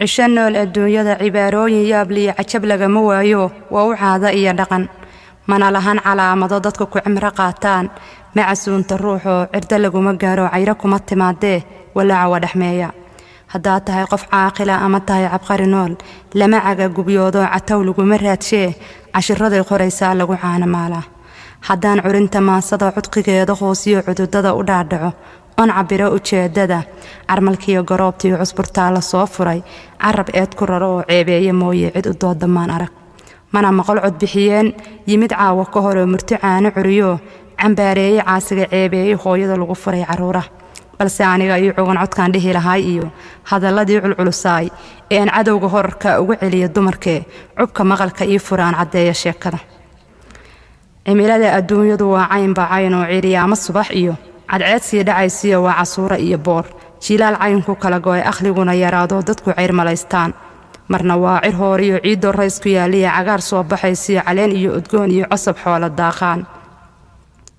عشان الدنيا عبارooyin yaab liya cajab lagama waayo waa u caada iyo dhaqan mana lahan calaamado dadku ku cimro qaataan macasuunta ruuxo cirda laguma gaaro cayra kuma timaadee walaaca wadhaxmeeya hadaa tahay qof caaqila ama tahay cabqari nool lama caga gubyoodo cataw laguma raadshe cashiraday qoraysaa lagu caana maala hadaan curinta maasada cudqigeeda hoosiyo cududada u dhaadhaco on cabiro ujeedada armalkiyo garoobtiyo cusburtaa la soo furay carab eed ku raro oo ceebeeye mooye cid u doodamaan arag mana maqal cod bixiyeen yimid caawa ka hor murti caano curiyo cambaareeye caasiga ceebeeye hooyada lagu furay caruura balse aniga iyo cugan codkaan dhihi lahay iyo hadaladii culculusaay ee aan cadowga horarka ugu celiyo dumarkee cubka maqalka ii furaan cadeeya sheekada cimilada adduunyadu waa cayn bacayn oo ciriyaama subax iyo cadceed sii dhacaysiyo waa casuura iyo boor jilaal caynku kala go'ay akhliguna yaraado dadku ceyr malaystaan marna waa cir hoor iyo ciido rays ku yaaliya cagaar soo baxaysiyo caleen iyo udgoon iyo cosab xoolo daaqaan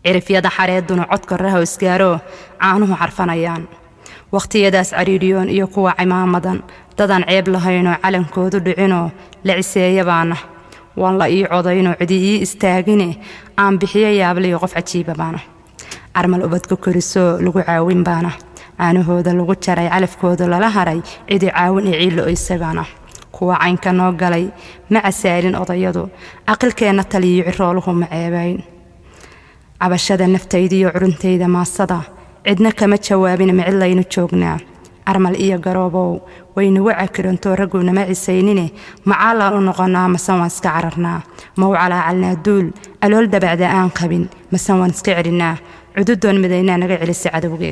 cirifyada xareeduna codka raho isgaaro caanuhu carfanayaan waqtiyadaas cariiriyoon iyo kuwa cimaamadan dadan ceeb lahaynoo calankoodu dhicinoo la ciseeyabaana waan la ii codaynoo cidi ii istaagine aan bixiyo yaabliyo qof cajiiba baana armal ubadku koriso lagu caawin baana aanahooda lagu jaray calafkooda lala haray cidi caawin ee ciilo isagana kuwa caynka noo galay ma casaalin odayadu aqalkeena taliyo cirooluhu ma ceebayn cabashada naftaydiyo curuntayda maasada cidna kama jawaabin ma cidlaynu joognaa armal iyo garoobow waynagu cakiranto raguna ma cisaynine macaalaan u noqonaa masan waan iska cararnaa ma u calaacalnaa duul alool dabacda aan qabin masan waan iska celinaa cududoon midaynaa naga celisa cadowgeen